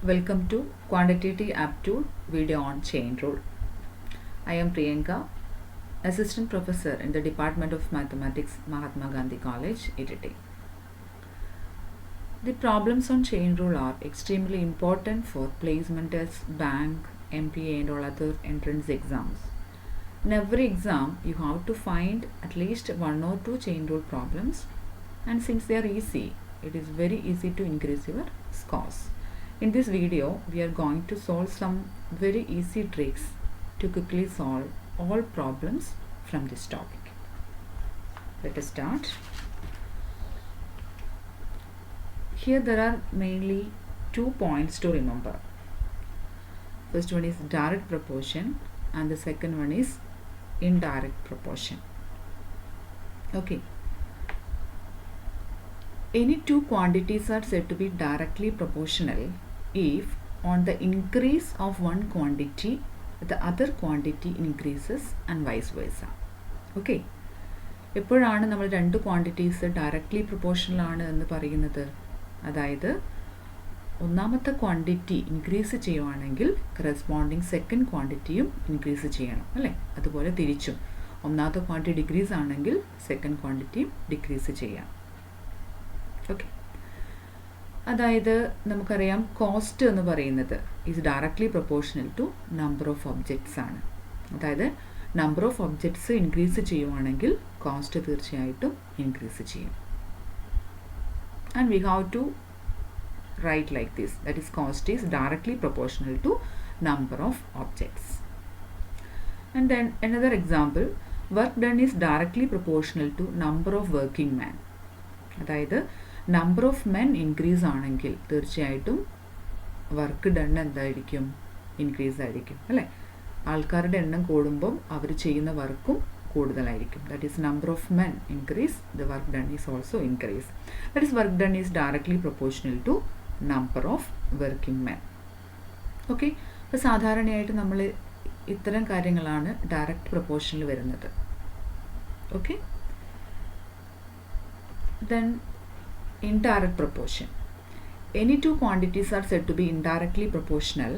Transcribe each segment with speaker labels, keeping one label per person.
Speaker 1: Welcome to Quantitative Aptitude video on Chain Rule. I am Priyanka, Assistant Professor in the Department of Mathematics, Mahatma Gandhi College, Irrity. The problems on chain rule are extremely important for placement tests, bank, MPA and all other entrance exams. In every exam, you have to find at least one or two chain rule problems, and since they are easy, it is very easy to increase your scores. In this video, we are going to solve some very easy tricks to quickly solve all problems from this topic. Let us start. Here there are mainly 2 points to remember. First one is direct proportion and the second one is indirect proportion. Okay. Any two quantities are said to be directly proportional if on the increase of one quantity, the other quantity increases and vice versa. Okay. എപ്പോഴാണ് നമ്മൾ രണ്ട് quantities directly proportional ആണ് എന്ന് പറയുന്നത്? അതായത് ഒന്നാമത്തെ quantity increase ചെയ്യുവാണെങ്കിൽ corresponding second ക്വാണ്ടിറ്റിയും ഇൻക്രീസ് ചെയ്യണം അല്ലേ? അതുപോലെ തിരിച്ചും ഒന്നാമത്തെ ക്വാണ്ടിറ്റി ഡിക്രീസ് ആണെങ്കിൽ സെക്കൻഡ് ക്വാണ്ടിറ്റിയും ഡിക്രീസ് ചെയ്യാം. ഓക്കെ, അതായത് നമുക്കറിയാം കോസ്റ്റ് എന്ന് പറയുന്നത് is directly proportional to number of objects ആണ്. അതായത് നമ്പർ ഓഫ് ഒബ്ജക്ട്സ് ഇൻക്രീസ് ചെയ്യുവാണെങ്കിൽ കോസ്റ്റ് തീർച്ചയായിട്ടും ഇൻക്രീസ് ചെയ്യും. And we have to write like this, that is cost is directly proportional to number of objects. And then another example, work done is directly proportional to number of working men. അതായത് number of men increase ആണെങ്കിൽ തീർച്ചയായിട്ടും work done എന്തായിരിക്കും? Increase ആയിരിക്കും അല്ലേ? ആൾക്കാരുടെ എണ്ണം കൂടുമ്പം അവർ ചെയ്യുന്ന വർക്കും കൂടുതലായിരിക്കും. That is number of men increase, the work done is also increase. That is work done is directly proportional to number of working men. Okay, അപ്പോൾ സാധാരണയായിട്ട് നമ്മൾ ഇത്തരം കാര്യങ്ങളാണ് ഡയറക്റ്റ് പ്രൊപ്പോർഷനിൽ വരുന്നത്. Okay, then indirect proportion. Any two quantities are said to be indirectly proportional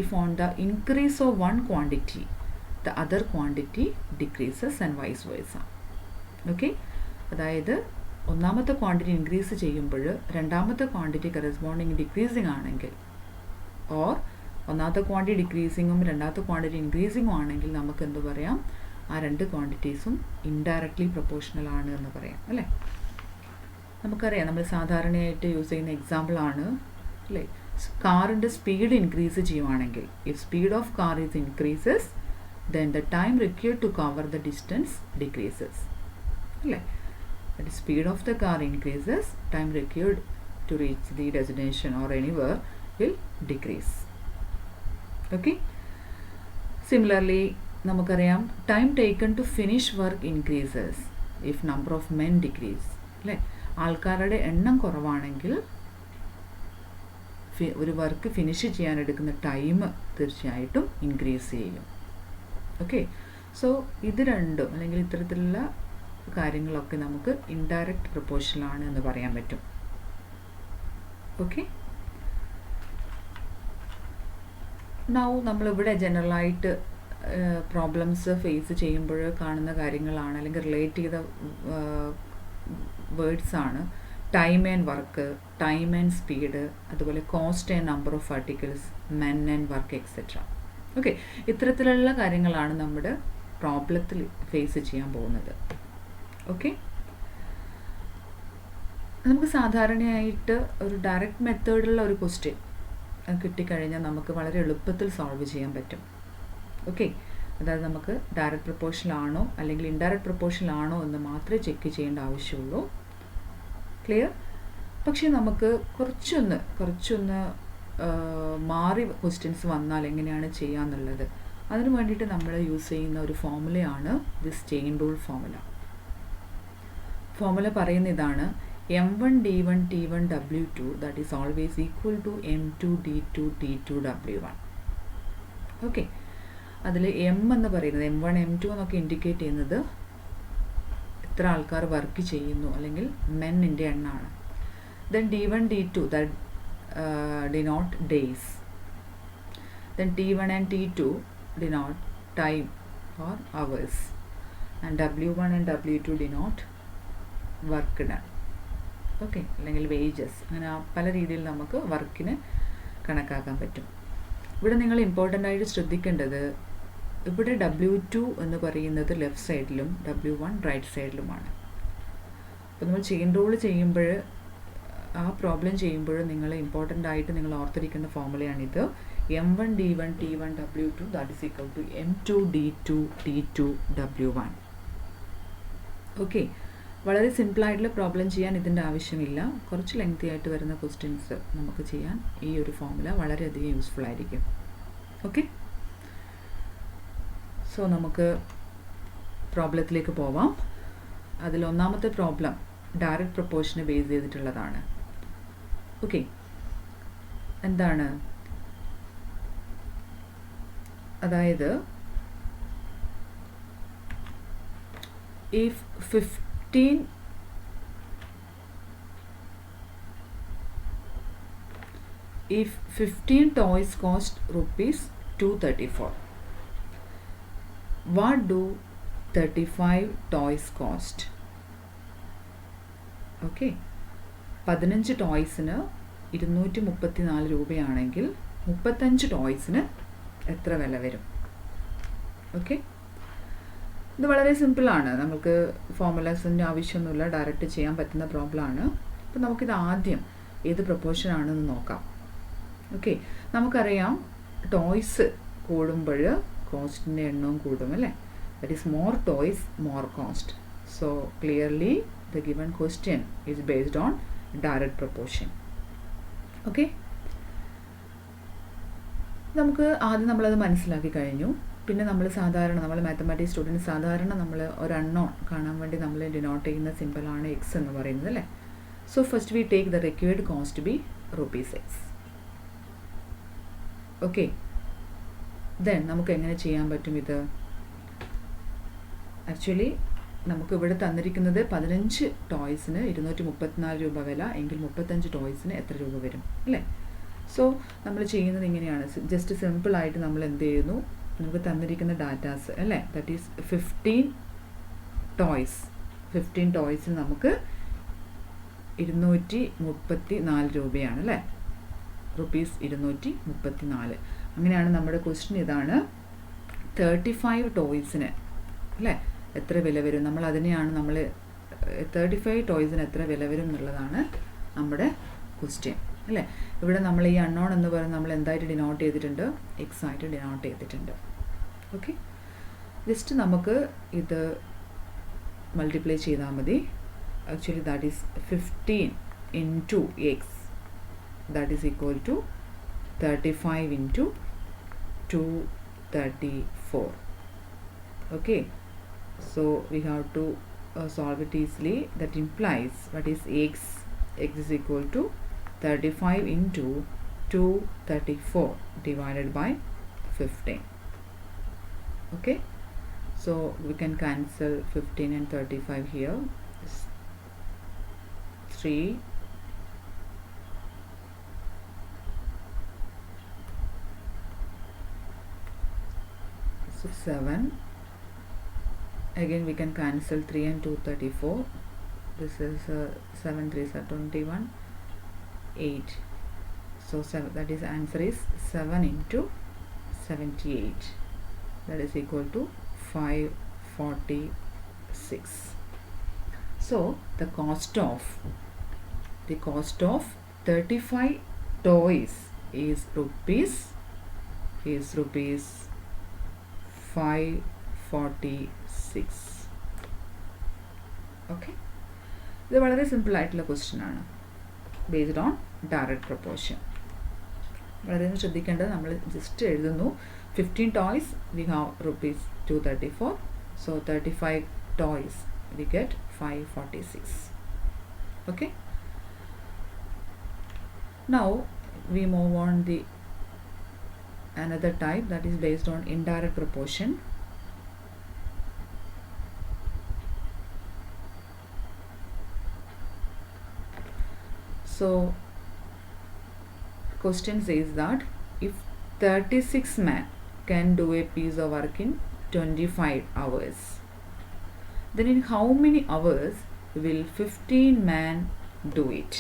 Speaker 1: if on the increase of one quantity, the other quantity decreases and vice versa. Okay, അതായത് ഒന്നാമത്തെ quantity increase ചെയ്യുമ്പോൾ രണ്ടാമത്തെ quantity corresponding decreasing ആണെങ്കിൽ, or ഒന്നാമത്തെ quantity ഡിക്രീസിങ്ങും രണ്ടാമത്തെ quantity ഇൻക്രീസിങ്ങും ആണെങ്കിൽ നമുക്ക് എന്ത് പറയാം? ആ രണ്ട് ക്വാണ്ടിറ്റീസും ഇൻഡയറക്ട്ലി പ്രൊപ്പോർഷണൽ ആണ് എന്ന് പറയാം അല്ലേ? നമുക്കറിയാം, നമ്മൾ സാധാരണയായിട്ട് യൂസ് ചെയ്യുന്ന എക്സാമ്പിളാണ് അല്ലേ? കാറിൻ്റെ സ്പീഡ് ഇൻക്രീസ് ചെയ്യുവാണെങ്കിൽ, if speed of car is increases then the time required to cover the distance decreases അല്ലേ? The speed of the car increases, time required to reach the destination or anywhere will decrease. Okay, similarly നമുക്കറിയാം time taken to finish work increases if number of men decrease അല്ലേ? ആൾക്കാരുടെ എണ്ണം കുറവാണെങ്കിൽ ഒരു work finish ചെയ്യാൻ എടുക്കുന്ന time തീർച്ചയായിട്ടും increase ചെയ്യും. ഓക്കെ, സോ ഇത് രണ്ടും അല്ലെങ്കിൽ ഇത്തരത്തിലുള്ള കാര്യങ്ങളൊക്കെ നമുക്ക് ഇൻഡയറക്റ്റ് പ്രൊപ്പോർഷനാണ് എന്ന് പറയാൻ പറ്റും. ഓക്കെ, നൗ നമ്മളിവിടെ ജനറലായിട്ട് പ്രോബ്ലംസ് ഫേസ് ചെയ്യുമ്പോൾ കാണുന്ന കാര്യങ്ങളാണ് അല്ലെങ്കിൽ റിലേറ്റ് ചെയ്ത വേർഡ്സ് ആണ് time and work, time and speed, അതുപോലെ cost and number of articles, men and work etcetera. Okay, ഇത്തരത്തിലുള്ള കാര്യങ്ങളാണ് നമ്മുടെ പ്രോബ്ലത്തിൽ ഫേസ് ചെയ്യാൻ പോകുന്നത്. ഓക്കെ, നമുക്ക് സാധാരണയായിട്ട് ഒരു ഡയറക്റ്റ് മെത്തേഡിലുള്ള ഒരു ക്വസ്റ്റ്യൻ കിട്ടിക്കഴിഞ്ഞാൽ നമുക്ക് വളരെ എളുപ്പത്തിൽ സോൾവ് ചെയ്യാൻ പറ്റും. ഓക്കെ, അതായത് നമുക്ക് ഡയറക്റ്റ് പ്രൊപ്പോർഷണൽ ആണോ അല്ലെങ്കിൽ ഇൻഡയറക്റ്റ് പ്രൊപ്പോർഷണൽ ആണോ എന്ന് മാത്രമേ ചെക്ക് ചെയ്യേണ്ട ആവശ്യമുള്ളൂ. ക്ലിയർ? പക്ഷേ നമുക്ക് കുറച്ചൊന്ന് മാറി ക്വസ്റ്റ്യൻസ് വന്നാൽ എങ്ങനെയാണ് ചെയ്യാന്നുള്ളത്, അതിന് വേണ്ടിയിട്ട് നമ്മൾ യൂസ് ചെയ്യുന്ന ഒരു ഫോർമുലയാണ് this chain rule formula. Formula പറയുന്ന ഇതാണ്: M1 D1 T1 W2 that is always equal to M2 D2 T2 W1. Okay, അതിൽ എം എന്ന് പറയുന്നത് M1 M2 എന്നൊക്കെ ഇൻഡിക്കേറ്റ് ചെയ്യുന്നത് എത്ര ആൾക്കാർ വർക്ക് ചെയ്യുന്നു അല്ലെങ്കിൽ മെന്നിൻ്റെ എണ്ണമാണ്. Then D1 D2 that denote days. Then T1 and T2 denote time or hours, and W1 and W2 denote work done. Okay, അല്ലെങ്കിൽ വേജസ്. അങ്ങനെ പല രീതിയിൽ നമുക്ക് വർക്കിന് കണക്കാക്കാൻ പറ്റും. ഇവിടെ നിങ്ങൾ ഇമ്പോർട്ടൻ്റ് ആയിട്ട് ശ്രദ്ധിക്കേണ്ടത്, ഇവിടെ W2 എന്ന് പറയുന്നത് ലെഫ്റ്റ് സൈഡിലും W1 റൈറ്റ് സൈഡിലുമാണ്. അപ്പോൾ നമ്മൾ ചെയിൻ റൂൾ ചെയ്യുമ്പോൾ, ആ പ്രോബ്ലം ചെയ്യുമ്പോൾ നിങ്ങൾ ഇമ്പോർട്ടൻ്റ് ആയിട്ട് നിങ്ങൾ ഓർത്തിരിക്കേണ്ട ഫോർമുലയാണിത്. M1 D1 T1 W2 that is equal to M2 D2 T2 W1. Okay, വളരെ സിമ്പിളായിട്ടുള്ള പ്രോബ്ലം ചെയ്യാൻ ഇതിൻ്റെ ആവശ്യമില്ല. കുറച്ച് ലെങ്തി ആയിട്ട് വരുന്ന ക്വസ്റ്റ്യൻസ് നമുക്ക് ചെയ്യാൻ ഈ ഒരു ഫോർമുല വളരെയധികം യൂസ്ഫുൾ ആയിരിക്കും. ഓക്കെ, സോ നമുക്ക് പ്രോബ്ലത്തിലേക്ക് പോവാം. അതിൽ ഒന്നാമത്തെ പ്രോബ്ലം ഡയറക്റ്റ് പ്രൊപ്പോർഷനെ ബേസ് ചെയ്തിട്ടുള്ളതാണ്. ഓക്കെ, എന്താണ്? അതായത് if 15 toys cost rupees 234, what do 35 toys cost? Okay, 15 ടോയ്സിന് 234 രൂപയാണെങ്കിൽ 35 ടോയ്സിന് എത്ര വില വരും? ഓക്കെ, ഇത് വളരെ സിമ്പിളാണ്. നമുക്ക് ഫോർമുലാസിൻ്റെ ആവശ്യമൊന്നുമില്ല, ഡയറക്റ്റ് ചെയ്യാൻ പറ്റുന്ന പ്രോബ്ലമാണ്. അപ്പോൾ നമുക്കിത് ആദ്യം ഏത് പ്രൊപ്പോർഷൻ ആണെന്ന് നോക്കാം. ഓക്കെ, നമുക്കറിയാം ടോയ്സ് കൂടുമ്പോൾ കോസ്റ്റിൻ്റെ എണ്ണവും കൂടും അല്ലേ. That is more toys more cost. So clearly the given question is based on direct proportion. Okay, നമുക്ക് ആദ്യം നമ്മളത് മനസ്സിലാക്കി കഴിഞ്ഞു. പിന്നെ നമ്മൾ മാത്തമാറ്റിക്സ് സ്റ്റുഡൻറ്റ് സാധാരണ നമ്മൾ ഒരു അൺനോൺ കാണാൻ വേണ്ടി നമ്മൾ ഡിനോട്ട് ചെയ്യുന്ന സിമ്പിളാണ് എക്സ് എന്ന് പറയുന്നത് അല്ലേ. So first we take the required cost B ₹6. Okay, then നമുക്ക് എങ്ങനെ ചെയ്യാൻ പറ്റും ഇത്? ആക്ച്വലി നമുക്ക് ഇവിടെ തന്നിരിക്കുന്നത് 15 ടോയ്സിന് 234 രൂപ വില എങ്കിൽ 35 ടോയ്സിന് എത്ര രൂപ വരും അല്ലേ. സോ നമ്മൾ ചെയ്യുന്നത് ഇങ്ങനെയാണ്. ജസ്റ്റ് സിമ്പിളായിട്ട് നമ്മൾ എന്ത് ചെയ്യുന്നു, നമുക്ക് തന്നിരിക്കുന്ന ഡാറ്റാസ് അല്ലേ, ദാറ്റ് ഈസ് 15 ടോയ്സിന് നമുക്ക് 234 രൂപയാണ് അല്ലേ, ₹234. അങ്ങനെയാണ് നമ്മുടെ ക്വസ്റ്റ്യൻ ഇതാണ്. 35 ടോയ്സിന് അല്ലേ എത്ര വില വരും? നമ്മൾ 35 ടോയ്സിന് എത്ര വില വരും എന്നുള്ളതാണ് നമ്മുടെ ക്വസ്റ്റ്യൻ അല്ലേ. ഇവിടെ നമ്മൾ ഈ അൺനോൺ എന്ന് പറയുന്നത് നമ്മൾ എന്തായിട്ട് ഡിനോട്ട് ചെയ്തിട്ടുണ്ട്? എക്സ് ആയിട്ട് ഡിനോട്ട് ചെയ്തിട്ടുണ്ട്. ഓക്കെ, ജസ്റ്റ് നമുക്ക് ഇത് മൾട്ടിപ്ലൈ ചെയ്താൽ മതി. Actually that is 15 into x, that is equal to 35 into 234. Okay, so we have to solve it easily. That implies what is x? X is equal to 35 into 234 divided by 15. Okay, so we can cancel 15 and 35 here. 3 7. Again we can cancel 3 and 234. This is 7 3s are 21, 8. So 7, that is answer is 7 into 78. That is equal to 546. So the cost of 35 toys is rupees 546. Okay, ഇത് വളരെ simple ആയിട്ടുള്ള question ആണ്, based on direct proportion. വളരെ ശ്രദ്ധിക്കേണ്ടത്, നമ്മൾ just എഴുതുന്നു 15 toys we have ₹234. So 35 toys we get 546. Okay, now we move on the another type that is based on indirect proportion. So question says that if 36 men can do a piece of work in 25 hours, then in how many hours will 15 men do it?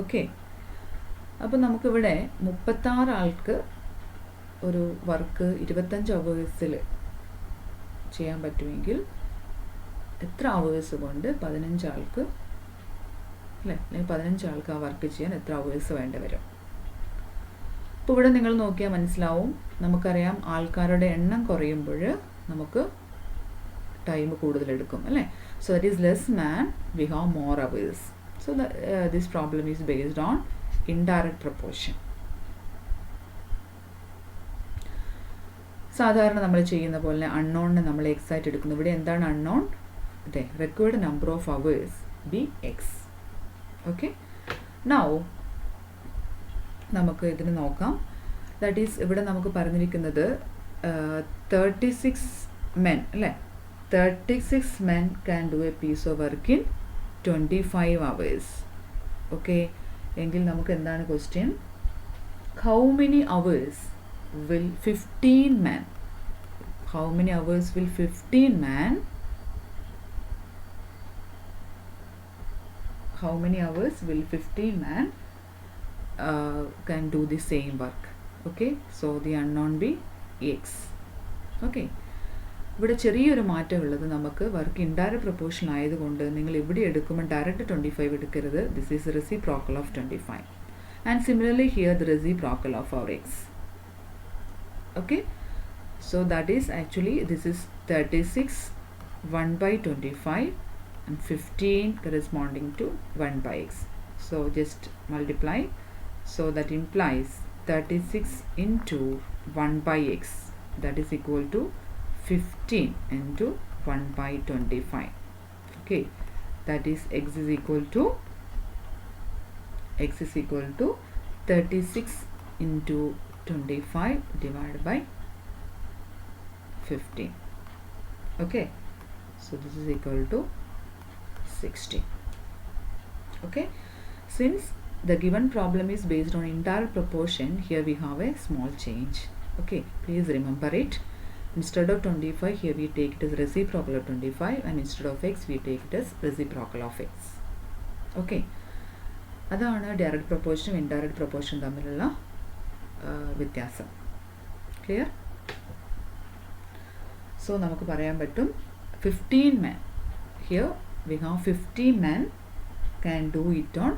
Speaker 1: Okay, അപ്പോൾ നമുക്കിവിടെ 36 ആൾക്ക് ഒരു work 25 അവേഴ്സിൽ ചെയ്യാൻ പറ്റുമെങ്കിൽ എത്ര hours കൊണ്ട് 15 ആൾക്ക് അല്ലേ, അല്ലെങ്കിൽ 15 ആൾക്ക് ആ വർക്ക് ചെയ്യാൻ എത്ര അവേഴ്സ് വേണ്ടി വരും? അപ്പോൾ ഇവിടെ നിങ്ങൾ നോക്കിയാൽ മനസ്സിലാവും, നമുക്കറിയാം ആൾക്കാരുടെ എണ്ണം കുറയുമ്പോൾ നമുക്ക് ടൈം കൂടുതലെടുക്കും അല്ലേ. So that is less man we have more hours. So this problem is based on indirect proportion. സാധാരണ നമ്മൾ ചെയ്യുന്ന പോലെ അൺനോണിനെ നമ്മൾ എക്സ് ആയിട്ട് എടുക്കുന്നു. ഇവിടെ എന്താണ് അൺനോൺ? അതെ, required number of hours B X. Okay, now നമുക്ക് ഇതിന് നോക്കാം. ദാറ്റ് ഈസ് ഇവിടെ നമുക്ക് പറഞ്ഞിരിക്കുന്നത് 36 men അല്ലേ, 36 men can do a piece of work in 25 hours. Okay, എങ്കിൽ നമുക്ക് എന്താണ് question? How many hours will 15 men, how many hours will 15 men, how many hours will 15 men can do the same work? Okay, so the unknown be x. Okay, ഇവിടെ ചെറിയൊരു മാറ്റമുള്ളത്, നമുക്ക് work indirect proportion ആയതുകൊണ്ട് നിങ്ങൾ ഇവിടെ എടുക്കുമ്പോൾ direct 25 എടുക്കരുത്. This is reciprocal of 25 and similarly here the reciprocal of our x. Okay, so that is actually this is 36 1 by 25 and 15 corresponding to 1 by x. So just multiply, so that implies 36 into 1 by x, that is equal to 15 into 1 by 25. Okay, that is x is equal to 36 into 25 divided by 15. Okay, so this is equal to 60. Okay, since the given problem is based on indirect proportion, here we have a small change. Okay, please remember it. Instead of 25, here we take it as reciprocal of 25, and instead of x we take it as reciprocal of x. Okay, അതാണ് direct പ്രൊപ്പോർഷനും indirect proportion തമ്മിലുള്ള വ്യത്യാസം. Clear? So നമുക്ക് പറയാൻ പറ്റും 15 men, here we have 50 men can do it on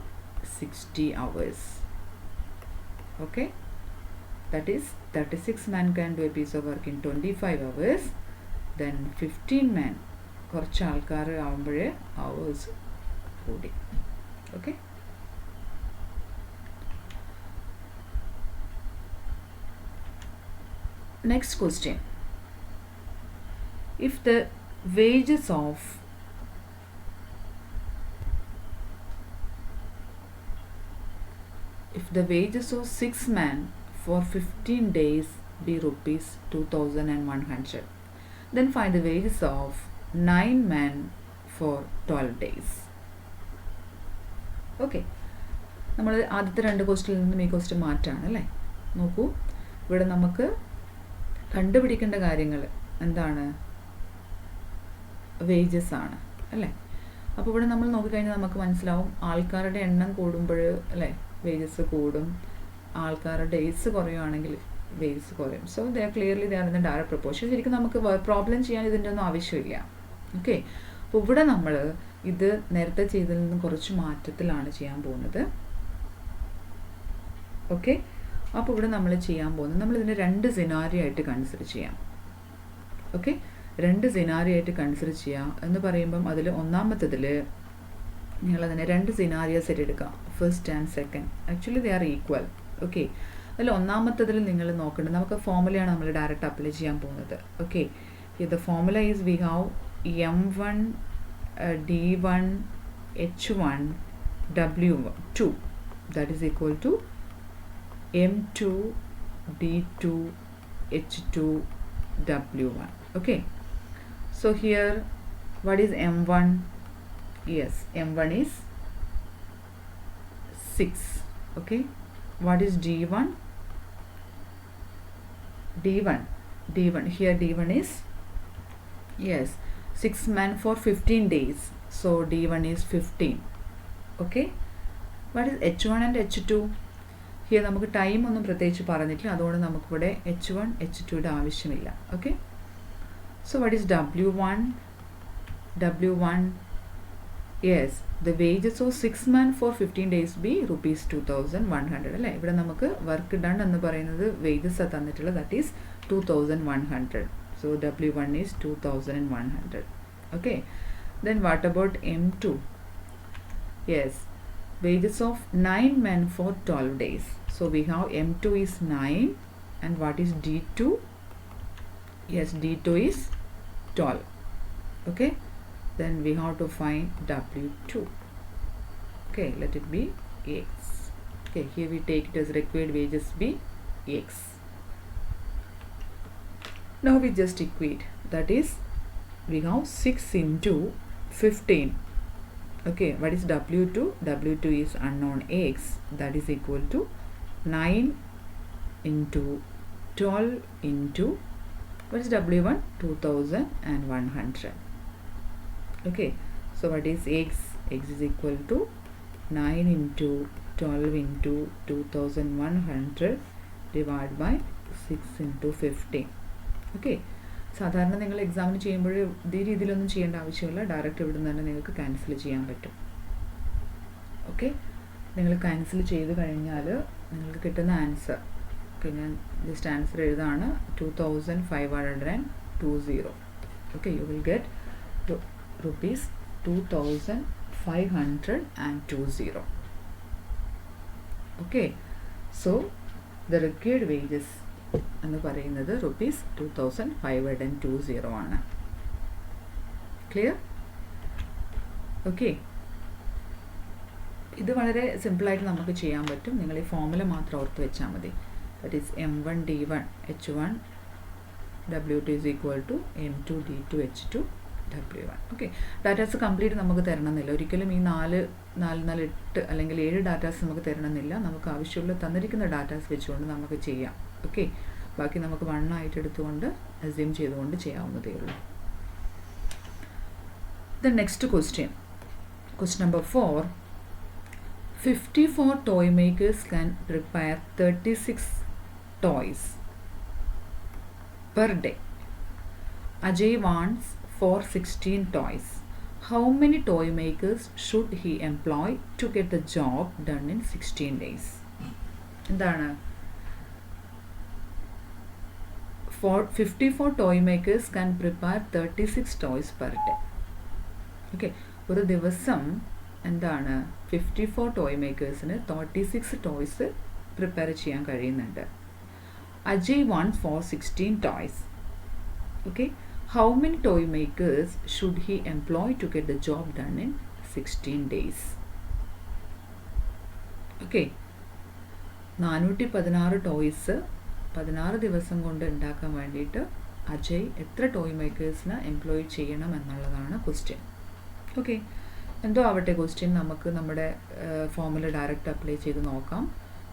Speaker 1: 60 hours. Okay, that is 36 men can do a piece of work in 25 hours, then 15 men കുറച്ച് ആൾക്കാർ ആവുമ്പോഴേ hours കൂടി. Okay, next question. If the wages of if the wages of 6 men for 15 days be rupees 2,100, then find the wages of 9 men for 12 days. Okay, നമ്മൾ ആദ്യത്തെ രണ്ട് ക്വസ്റ്റ്യനിൽ നിന്നും ഈ question മാറ്റാണ് അല്ലേ. നോക്കൂ, ഇവിടെ നമുക്ക് കണ്ടുപിടിക്കേണ്ട കാര്യങ്ങൾ എന്താണ്? വേജസ് ആണ് അല്ലേ. അപ്പോൾ ഇവിടെ നമ്മൾ നോക്കിക്കഴിഞ്ഞാൽ നമുക്ക് മനസ്സിലാവും, ആൾക്കാരുടെ എണ്ണം കൂടുമ്പോൾ അല്ലേ വേജസ് കൂടും, ആൾക്കാരുടെ ഡേയ്സ് കുറയുകയാണെങ്കിൽ വേജസ് കുറയും. So they are clearly they are in the direct proportion. ശരിക്കും നമുക്ക് പ്രോബ്ലം ചെയ്യാൻ ഇതിൻ്റെ ഒന്നും ആവശ്യമില്ല. ഓക്കെ, അപ്പോൾ ഇവിടെ നമ്മൾ ഇത് നേരത്തെ ചെയ്തതിൽ നിന്നും കുറച്ച് മാറ്റത്തിലാണ് ചെയ്യാൻ പോകുന്നത്. ഓക്കെ, അപ്പോൾ ഇവിടെ നമ്മൾ ചെയ്യാൻ പോകുന്നത്, നമ്മൾ ഇതിനെ രണ്ട് സിനാരിയോ ആയിട്ട് കൺസിഡർ ചെയ്യാം. ഓക്കെ, രണ്ട് സിനാരിയോ ആയിട്ട് കൺസിഡർ ചെയ്യാം എന്ന് പറയുമ്പം അതിൽ ഒന്നാമത്തതിൽ നിങ്ങളതിനെ രണ്ട് സിനാരിയോസ് ആയിട്ട് എടുക്കാം, first and second. Actually they are equal. Okay, അതിൽ ഒന്നാമത്തതിൽ നിങ്ങൾ നോക്കേണ്ടത്, നമുക്ക് ഫോർമുലയാണ് നമ്മൾ ഡയറക്റ്റ് അപ്ലൈ ചെയ്യാൻ പോകുന്നത്. Okay, the formula is we have M1 D1 H1 W2, that is equal to M2 D2 H2 W1. Okay, so here what is M1? Yes, M1 is 6. Okay, what is D1? D1 here, D1 is, yes, 6 men for 15 days, so D1 is 15. Okay, what is H1 and H2? Here നമുക്ക് time ഒന്നും പ്രത്യേകിച്ച് പറഞ്ഞിട്ടില്ല, അതുകൊണ്ട് നമുക്കിവിടെ H1 H2യുടെ ആവശ്യമില്ല. Okay, so what is W1? Yes, the wages of 6 men for 15 days be rupees 2100 അല്ലേ. ഇവിടെ നമുക്ക് വർക്ക് ഡൺ എന്ന് പറയുന്നത് വേജസ് തന്നിട്ടുള്ളത്, that is 2100. So W1 is 2100. Okay, then what about M2? Yes, wages of 9 men for 12 days. So we have M2 is 9, and what is D2? Yes, D2 is 12. Okay, then we have to find W2. Okay, let it be X. Okay, here we take it as required wages be X. Now we just equate, that is we have 6 into 15. Okay, what is W2? W2 is unknown X, that is equal to 9 into 12 into, what is W1? 2100. Okay, so what is X? X is equal to 9 into 12 into 2100 divided by 6 into 15. Okay, സാധാരണ നിങ്ങൾ എക്സാമിന് ചെയ്യുമ്പോൾ ഇതേ രീതിയിലൊന്നും ചെയ്യേണ്ട ആവശ്യമില്ല, direct ഇവിടെ നിന്ന് തന്നെ നിങ്ങൾക്ക് ക്യാൻസൽ ചെയ്യാൻ പറ്റും. ഓക്കെ, നിങ്ങൾ ക്യാൻസൽ ചെയ്ത് കഴിഞ്ഞാൽ നിങ്ങൾക്ക് കിട്ടുന്ന ആൻസർ, ഓക്കെ, ഞാൻ ജസ്റ്റ് ആൻസർ എഴുതാണ്, 2520. Okay, you will get rupees 2520. Okay, so the required wages എന്ന് പറയുന്നത് rupees 2520 ആണ്. ക്ലിയർ? ഓക്കെ, ഇത് വളരെ സിമ്പിളായിട്ട് നമുക്ക് ചെയ്യാൻ പറ്റും. നിങ്ങൾ ഈ ഫോർമുല മാത്രം ഓർത്ത് വെച്ചാൽ മതി. That is M1 D1 H1 W2 is equal to M2 D2 H2 W1. Okay, datas complete നമുക്ക് തരണമെന്നില്ല, ഒരിക്കലും ഈ 4 8 അല്ലെങ്കിൽ 7 ഡാറ്റാസ് നമുക്ക് തരണമെന്നില്ല. നമുക്ക് ആവശ്യമുള്ള തന്നിരിക്കുന്ന ഡാറ്റാസ് വെച്ചുകൊണ്ട് നമുക്ക് ചെയ്യാം. ഓക്കെ, ബാക്കി നമുക്ക് 1 ആയിട്ട് എടുത്തുകൊണ്ട് അസ്യൂം ചെയ്തുകൊണ്ട് ചെയ്യാവുന്നതേ ഉള്ളൂ. The next question number 4. 54 toy makers can prepare 36 toys per day. Ajay wants for 16 toys. How many toy makers should he employ to get the job done in 16 days? എന്താണ്? 54 toy makers can prepare 36 toys per day. Okay, ഒരു ദിവസം എന്താണ് 54 toy മേക്കേഴ്സിന് 36 toys prepare ചെയ്യാൻ കഴിയുന്നുണ്ട്. Ajay wants for 16 toys. Okay, how many toy makers should he employ to get the job done in 16 days? Okay, 416 toys 16 ദിവസം കൊണ്ട് ഉണ്ടാക്കാൻ വേണ്ടിയിട്ട് അജയ് എത്ര ടോയ് മേക്കേഴ്സിന് എംപ്ലോയ് ചെയ്യണം എന്നുള്ളതാണ് ക്വസ്റ്റ്യൻ. ഓക്കെ, എന്തോ ആവട്ടെ ക്വസ്റ്റ്യൻ, നമുക്ക് നമ്മുടെ ഫോർമുല ഡയറക്റ്റ് അപ്ലൈ ചെയ്ത് നോക്കാം.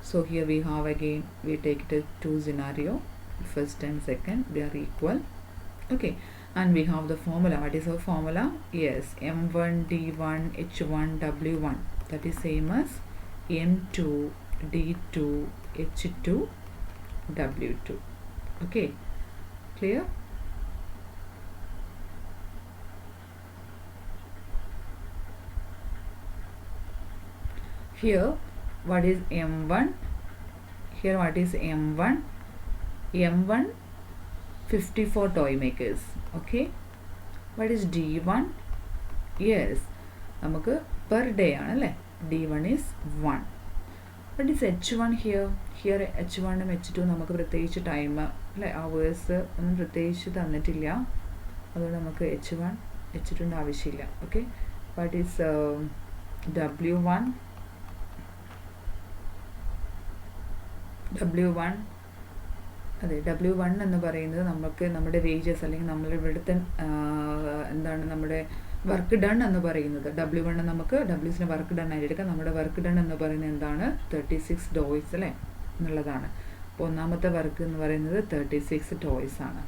Speaker 1: So here we have again we take it two scenario, first and second they are equal. Okay, and we have the formula. What is our formula? Yes, M1 D1 H1 W1, that is same as M2 D2 H2 W2. Okay, clear? Here what is M1? Here what is M1? M1 54 toy makers. Okay, what is D1? Yes, നമുക്ക് per day ആണല്ലേ, D1 is 1. What is H1 here? Here H1 ഉം H2 നമുക്ക് പ്രത്യേകിച്ച് time അല്ലേ, hours ഒന്നും പ്രത്യേകിച്ച് തന്നിട്ടില്ല, അതുകൊണ്ട് നമുക്ക് H1 H2ൻ്റെ ആവശ്യമില്ല. Okay, what is W1? അതെ, W1 എന്ന് പറയുന്നത് നമുക്ക് നമ്മുടെ വേജസ് അല്ലെങ്കിൽ നമ്മൾ ഇവിടുത്തെ എന്താണ് നമ്മുടെ വർക്ക് ഡൺ എന്ന് പറയുന്നത് W1 നമുക്ക് Wsന് വർക്ക് ഡൺ ആയിട്ട് എടുക്കാം. നമ്മുടെ വർക്ക് ഡൺ എന്ന് പറയുന്നത് എന്താണ്? 36 ടോയ്സ് അല്ലേ എന്നുള്ളതാണ്. അപ്പോൾ ഒന്നാമത്തെ വർക്ക് എന്ന് പറയുന്നത് 36 ടോയ്സ് ആണ്.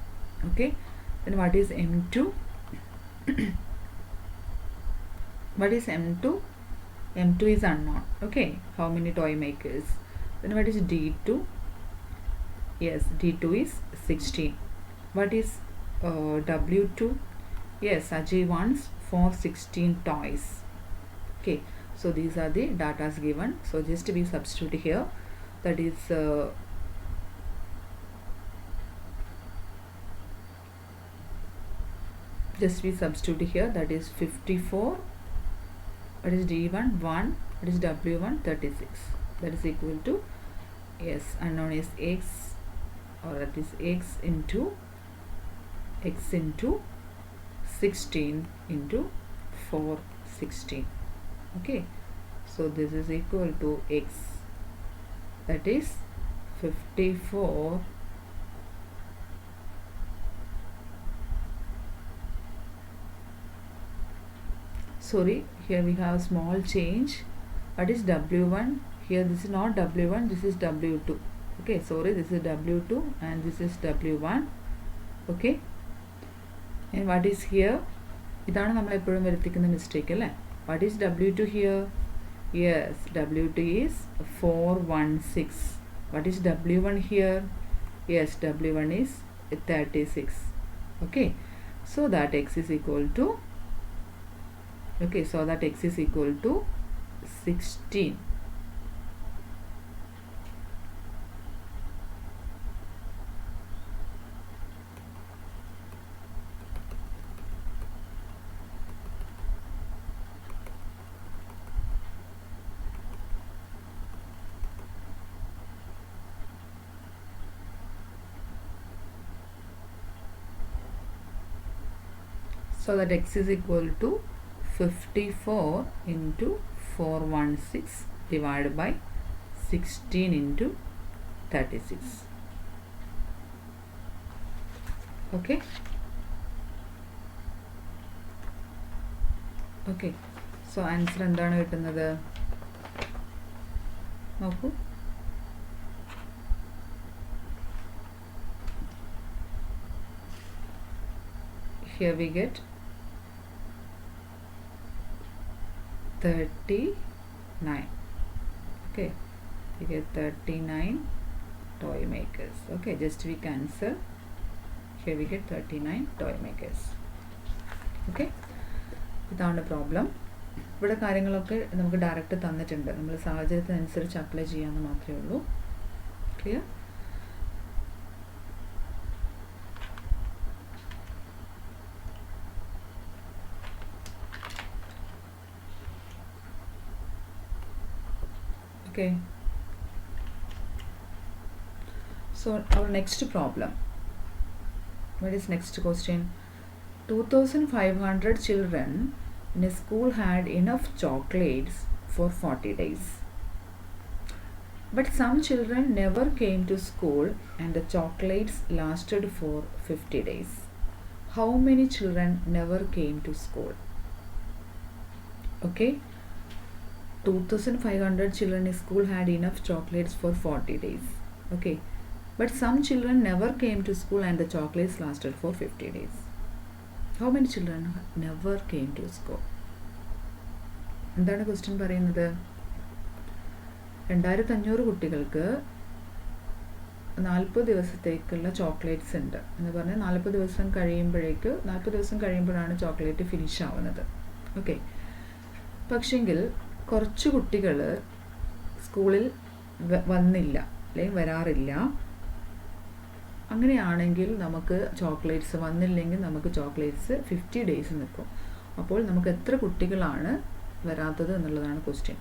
Speaker 1: Okay, then what is M2? What is M2? M2 is unknown. Okay, how many toy makers? Then what is D2? Yes, D2 is 16. What is W2? Yes, Ajay wants for 16 toys. Okay, so these are the datas given. So just we substitute here. That is just we substitute here. That is 54. That is D1 1. That is W1 36. That is equal to, yes, unknown is X, or that is X into 16 into 416. Okay, so this is equal to X, that is 54. Sorry, here we have small change. What is W1? Here this is not W1, this is W2. Okay, sorry, this is W2 and this is W1. Okay, and what is here? ഇതാണ് നമ്മൾ എപ്പോഴും വരുത്തിക്കുന്ന mistake അല്ലേ? What is W2 here? Yes, W2 is 416. What is W1 here? Yes, W1 is 36. Okay, so that X is equal to, okay, so that X is equal to 16. So that X is equal to 54 into 416 divided by 16 into 36. Okay, okay, so answer എന്താണ് കിട്ടുന്നത് നോക്കൂ. Here we get 39. Okay, we get 39 toy makers. Okay, just we cancel. Here we get 39 toy makers. Okay, ഇതാണ് problem. ഇവിടെ കാര്യങ്ങളൊക്കെ നമുക്ക് direct തന്നിട്ടുണ്ട്. നമ്മൾ സാഹചര്യത്തിനനുസരിച്ച് apply ചെയ്യാമെന്ന് മാത്രമേ ഉള്ളൂ. Clear? Okay, so our next problem, what is next question? 2500 children in a school had enough chocolates for 40 days, but some children never came to school and the chocolates lasted for 50 days. How many children never came to school? Okay, 2500 children in school had enough chocolates for 40 days. Okay, but some children never came to school and the chocolates lasted for 50 days. How many children never came to school? എന്താണ് question പറയുന്നത്? 2500 കുട്ടികൾക്ക് 40 ദിവസത്തേക്കുള്ള chocolates ഉണ്ട് എന്ന് പറഞ്ഞാൽ 40 ദിവസം കഴിയുമ്പോഴാണ് chocolate finish ആവുന്നത്. ഓക്കെ, പക്ഷെങ്കിൽ കുറച്ച് കുട്ടികൾ സ്കൂളിൽ വന്നില്ല അല്ലെങ്കിൽ വരാറില്ല. അങ്ങനെയാണെങ്കിൽ നമുക്ക് ചോക്ലേറ്റ്സ് വന്നില്ലെങ്കിൽ നമുക്ക് ചോക്ലേറ്റ്സ് 50 ഡേയ്സ് നിൽക്കും. അപ്പോൾ നമുക്ക് എത്ര കുട്ടികളാണ് വരാത്തത് എന്നുള്ളതാണ് ക്വസ്റ്റ്യൻ.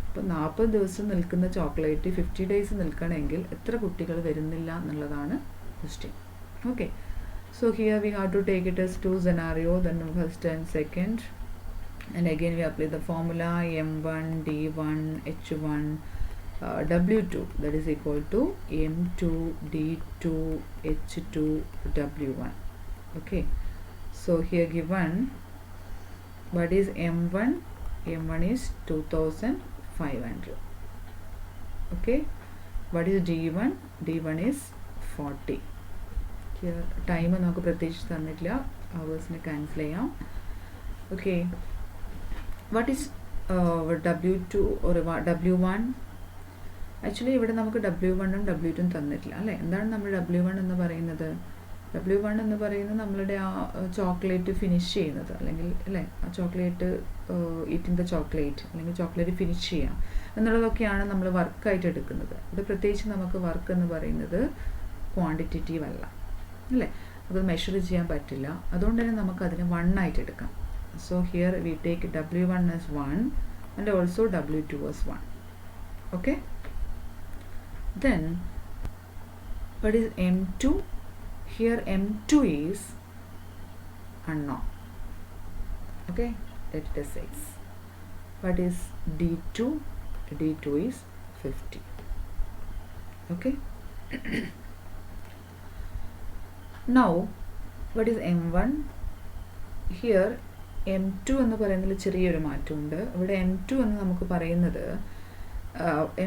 Speaker 1: അപ്പോൾ 40 ദിവസം നിൽക്കുന്ന ചോക്ലേറ്റ് 50 ഡേയ്സ് നിൽക്കണമെങ്കിൽ എത്ര കുട്ടികൾ വരുന്നില്ല എന്നുള്ളതാണ് question. Okay, so here we have to take it as 2 scenario, then first and second, and again we apply the formula M1 D1 H1 W2, that is equal to M2 D2 H2 W1. Okay, so here given What is M1? M1 is 2500. Okay. What is D1? D1 is 40. Here time നമുക്ക് പ്രത്യേകിച്ച് തന്നിട്ടില്ല, ഹവേഴ്സിനെ cancel ചെയ്യാം. Okay. What is W2 or W1? Actually ഇവിടെ നമുക്ക് W1 ഉം W2 ഉം തന്നിട്ടില്ല അല്ലേ. എന്താണ് നമ്മൾ W1 എന്ന് പറയുന്നത്? W1 എന്ന് പറയുന്നത് നമ്മളുടെ ആ ചോക്ലേറ്റ് ഫിനിഷ് ചെയ്യുന്നത്, അല്ലെങ്കിൽ അല്ലേ ആ ചോക്ലേറ്റ് ഈറ്റിംഗ് ദ ചോക്ലേറ്റ്, അല്ലെങ്കിൽ ചോക്ലേറ്റ് ഫിനിഷ് ചെയ്യാം എന്നുള്ളതൊക്കെയാണ് നമ്മൾ വർക്കായിട്ട് എടുക്കുന്നത്. ഇത് പ്രത്യേകിച്ച് നമുക്ക് വർക്ക് എന്ന് പറയുന്നത് ക്വാണ്ടിറ്റേറ്റീവ് അല്ല അല്ലേ, അത് മെഷർ ചെയ്യാൻ പറ്റില്ല. അതുകൊണ്ട് തന്നെ നമുക്കതിനെ 1 ആയിട്ട് എടുക്കാം. So here we take W1 as 1 and also W2 as 1. Okay. Then what is M2? Here M2 is unknown. Okay, let it is 6. What is D2? D2 is 50. Okay. Now what is M1? Here M2 എന്ന് പറയുന്നതിൽ ചെറിയൊരു മാറ്റമുണ്ട്. ഇവിടെ M2 എന്ന് നമുക്ക് പറയുന്നത്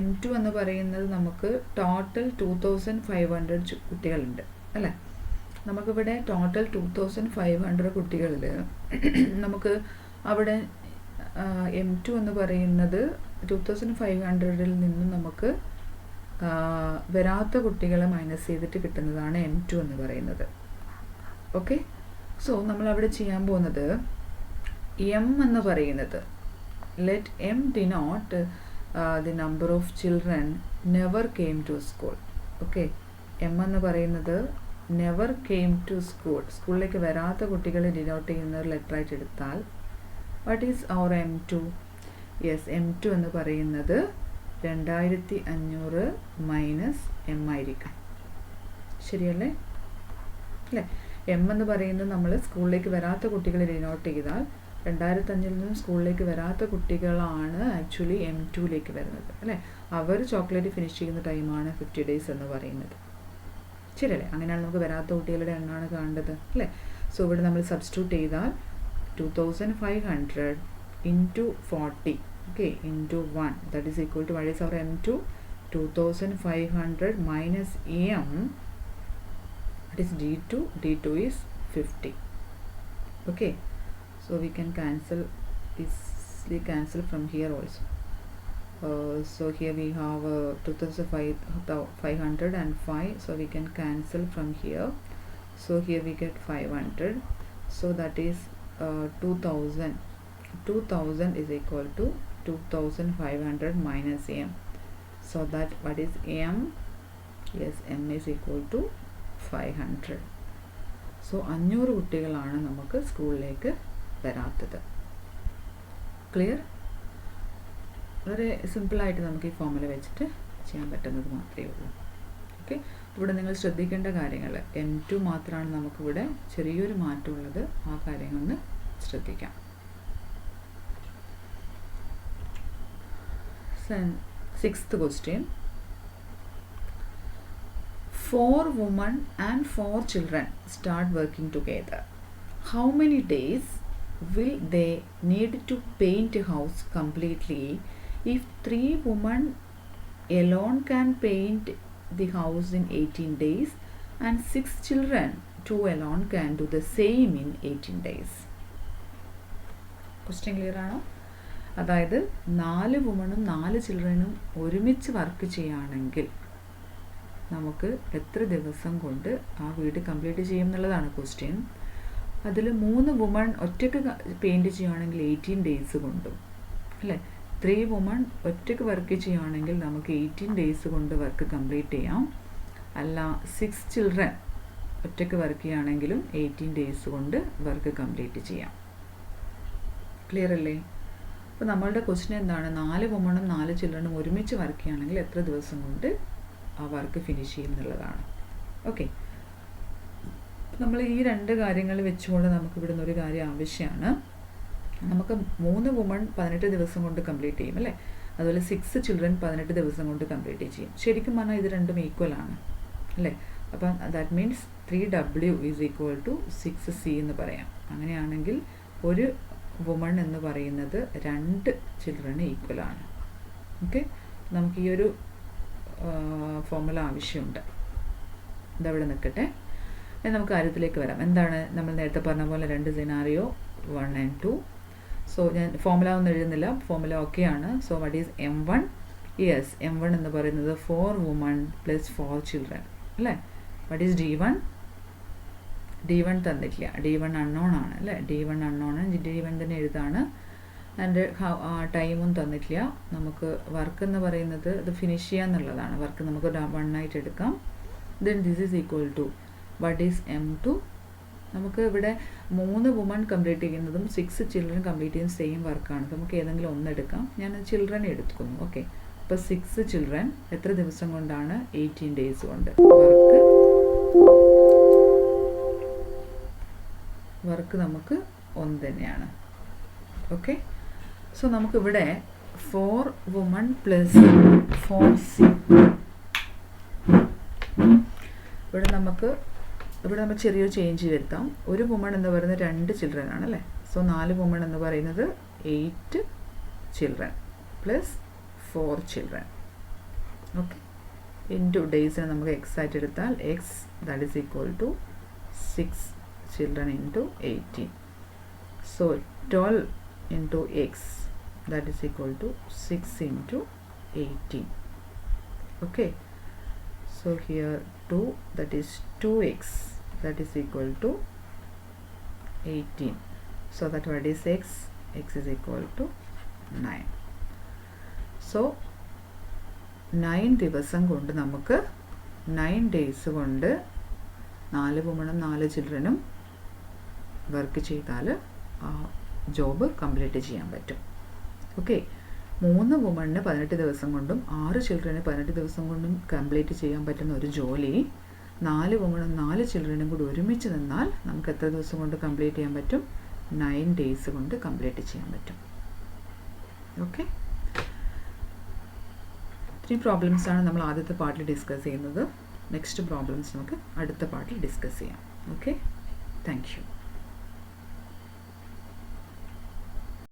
Speaker 1: M2 എന്ന് പറയുന്നത് നമുക്ക് ടോട്ടൽ 2500 കുട്ടികളുണ്ട് അല്ലേ. നമുക്കിവിടെ ടോട്ടൽ 2500 കുട്ടികളിൽ നമുക്ക് അവിടെ M2 എന്ന് പറയുന്നത് 2500-ൽ നിന്നും നമുക്ക് വരാത്ത കുട്ടികളെ മൈനസ് ചെയ്തിട്ട് കിട്ടുന്നതാണ് M2 എന്ന് പറയുന്നത്. ഓക്കെ. സോ നമ്മളവിടെ ചെയ്യാൻ പോകുന്നത് M എന്ന് പറയുന്നത് let M denote the number of children never came to school. Okay. M എന്ന് പറയുന്നത് never came to school, സ്കൂളിലേക്ക് വരാത്ത കുട്ടികളെ ഡിനോട്ട് ചെയ്യുന്ന ഒരു ലെറ്റർ ആയിട്ട് എടുത്താൽ what is our M2? Yes, M2 എന്ന് പറയുന്നത് 2500 മൈനസ് M ആയിരിക്കും. ശരിയല്ലേ അല്ലേ. M എന്ന് പറയുന്നത് നമ്മൾ സ്കൂളിലേക്ക് വരാത്ത കുട്ടികളെ ഡിനോട്ട് ചെയ്താൽ 2500 നിന്നും സ്കൂളിലേക്ക് വരാത്ത കുട്ടികളാണ് ആക്ച്വലി M2ലേക്ക് വരുന്നത് അല്ലേ. അവർ ചോക്ലേറ്റ് ഫിനിഷ് ചെയ്യുന്ന ടൈമാണ് 50 days എന്ന് പറയുന്നത്. ശരിയല്ലേ. അങ്ങനെയാണ് നമുക്ക് വരാത്ത കുട്ടികളുടെ എണ്ണമാണ് കാണേണ്ടത് അല്ലേ. സോ ഇവിടെ നമ്മൾ സബ്സ്റ്റിറ്റ്യൂട്ട് ചെയ്താൽ 2500 into 40, okay, into 1, that is equal to what is our M2? 2500 minus M, that is D2. D2 is 50. Okay. So we can cancel, easily cancel from here also. So here we have 2500 and 5, so we can cancel from here. So here we get 500, so that is 2000. 2000 is equal to 2500 minus M. So that what is M? Yes, M is equal to 500. So 500 കുട്ടികളാണ് നമുക്ക് സ്കൂളിലേക്ക് വരാത്തത്. Clear? വളരെ സിമ്പിളായിട്ട് നമുക്ക് ഈ formula വെച്ചിട്ട് ചെയ്യാൻ പറ്റുന്നത് മാത്രമേ ഉള്ളൂ. ഓക്കെ. ഇവിടെ നിങ്ങൾ ശ്രദ്ധിക്കേണ്ട കാര്യങ്ങൾ M2 മാത്രമാണ് നമുക്കിവിടെ ചെറിയൊരു മാറ്റമുള്ളത്. ആ കാര്യങ്ങളൊന്ന് ശ്രദ്ധിക്കാം. Sixth question. 4 women and 4 children start working together. How many days will they need to paint a house completely if 3 women alone can paint the house in 18 days and 6 children, 2 alone, can do the same in 18 days? Question clear ആണോ? അതായത് 4 വുമണും 4 ചിൽഡ്രനും ഒരുമിച്ച് work ചെയ്യുകയാണെങ്കിൽ നമുക്ക് എത്ര ദിവസം കൊണ്ട് ആ വീട് കംപ്ലീറ്റ് ചെയ്യും എന്നുള്ളതാണ് ക്വസ്റ്റ്യൻ. അതിൽ 3 വുമൺ ഒറ്റയ്ക്ക് പെയിൻറ്റ് ചെയ്യുകയാണെങ്കിൽ 18 days കൊണ്ടും അല്ലേ. 3 വുമൺ ഒറ്റയ്ക്ക് വർക്ക് ചെയ്യുകയാണെങ്കിൽ നമുക്ക് 18 days കൊണ്ട് വർക്ക് കംപ്ലീറ്റ് ചെയ്യാം. അല്ല 6 ചിൽഡ്രൻ ഒറ്റയ്ക്ക് വർക്ക് ചെയ്യുകയാണെങ്കിലും 18 days കൊണ്ട് വർക്ക് കംപ്ലീറ്റ് ചെയ്യാം. ക്ലിയർ അല്ലേ? അപ്പോൾ നമ്മളുടെ ക്വസ്റ്റ്യൻ എന്താണ്? 4 വുമണും 4 ചിൽഡ്രനും ഒരുമിച്ച് വർക്ക് ചെയ്യുകയാണെങ്കിൽ എത്ര ദിവസം കൊണ്ട് ആ വർക്ക് ഫിനിഷ് ചെയ്യും എന്നുള്ളതാണ്. ഓക്കെ. നമ്മൾ ഈ 2 കാര്യങ്ങൾ വെച്ചുകൊണ്ട് നമുക്ക് ഇവിടുന്ന് ഒരു കാര്യം ആവശ്യമാണ്. നമുക്ക് 3 വുമൺ 18 ദിവസം കൊണ്ട് കംപ്ലീറ്റ് ചെയ്യും അല്ലേ. അതുപോലെ 6 ചിൽഡ്രൻ 18 ദിവസം കൊണ്ട് കംപ്ലീറ്റ് ചെയ്യും. ശരിക്കും പറഞ്ഞാൽ ഇത് രണ്ടും ഈക്വൽ ആണ് അല്ലേ. അപ്പം that means 3W is equal to 6C എന്ന് പറയാം. അങ്ങനെയാണെങ്കിൽ ഒരു വുമൺ എന്ന് പറയുന്നത് 2 ചിൽഡ്രന് ഈക്വലാണ്. ഓക്കെ, നമുക്ക് ഈ ഒരു ഫോർമുല ആവശ്യമുണ്ട്. ഇതവിടെ നിൽക്കട്ടെ. നമുക്ക് കാര്യത്തിലേക്ക് വരാം. എന്താണ് നമ്മൾ നേരത്തെ പറഞ്ഞ പോലെ 2 സിനാറിയോ 1 and 2. സോ ഞാൻ ഫോർമുല ഒന്നും എഴുതുന്നില്ല, ഫോർമുല ഓക്കെയാണ്. So what is M1? Yes, M1 എന്ന് പറയുന്നത് 4 വുമൺ പ്ലസ് 4 ചിൽഡ്രൻ അല്ലേ. What is D1? D1 തന്നിട്ടില്ല, D1 അൺനോൺ ആണ് അല്ലേ. D1 അൺനോൺ ആണ്, D1 തന്നെ എഴുതാണ്. ആൻഡ് ടൈമും തന്നിട്ടില്ല. നമുക്ക് വർക്ക് എന്ന് പറയുന്നത് ഇത് ഫിനിഷ് ചെയ്യാന്നുള്ളതാണ്. വർക്ക് നമുക്ക് 1 ആയിട്ട് എടുക്കാം. Then this is equal to what is M2? നമുക്ക് ഇവിടെ 3 വുമൺ കംപ്ലീറ്റ് ചെയ്യുന്നതും 6 ചിൽഡ്രൻ കംപ്ലീറ്റ് ചെയ്യുന്ന സെയിം വർക്കാണ്. നമുക്ക് ഏതെങ്കിലും ഒന്ന് എടുക്കാം. ഞാൻ ചിൽഡ്രനെ എടുക്കുന്നു. ഓക്കെ, അപ്പോൾ 6 ചിൽഡ്രൻ എത്ര ദിവസം കൊണ്ടാണ്? 18 days കൊണ്ട്. വർക്ക് നമുക്ക് ഒന്ന് തന്നെയാണ്. ഓക്കെ, സോ നമുക്കിവിടെ 4 വുമൺ പ്ലസ് 4 സി. ഇവിടെ നമ്മൾ ചെറിയൊരു ചേഞ്ച് വരുത്താം. ഒരു വുമൺ എന്ന് പറയുന്നത് 2 ചിൽഡ്രൻ ആണ് അല്ലേ. സോ 4 വുമൺ എന്ന് പറയുന്നത് 8 children plus 4 children. Okay, into ഡേയ്സിനെ നമുക്ക് എക്സ് ആയിട്ട് എടുത്താൽ x that is equal to 6 children into 18. So 12 into x that is equal to 6 into 18. Okay, so here 2 that is 2x that is equal to 18. So that what is x? X is equal to 9. So 9 ദിവസം കൊണ്ട് നമുക്ക് 9 days കൊണ്ട് 4 വുമണും 4 ചിൽഡ്രനും work ചെയ്താൽ ആ job complete ചെയ്യാൻ പറ്റും. Okay, 3 വുമണിന് 18 ദിവസം കൊണ്ടും 6 ചിൽഡ്രന് 18 ദിവസം കൊണ്ടും കംപ്ലീറ്റ് ചെയ്യാൻ പറ്റുന്ന ഒരു ജോലി 4 വുമണും 4 ചിൽഡ്രനും കൂടി ഒരുമിച്ച് നിന്നാൽ നമുക്ക് എത്ര ദിവസം കൊണ്ട് കംപ്ലീറ്റ് ചെയ്യാൻ പറ്റും? 9 days കൊണ്ട് കംപ്ലീറ്റ് ചെയ്യാൻ പറ്റും. ഓക്കെ, 3 പ്രോബ്ലംസ് ആണ് നമ്മൾ ആദ്യത്തെ പാർട്ടിൽ ഡിസ്കസ് ചെയ്യുന്നത്. നെക്സ്റ്റ് പ്രോബ്ലംസ് നമുക്ക് അടുത്ത പാർട്ടിൽ ഡിസ്കസ് ചെയ്യാം. Okay, thank you.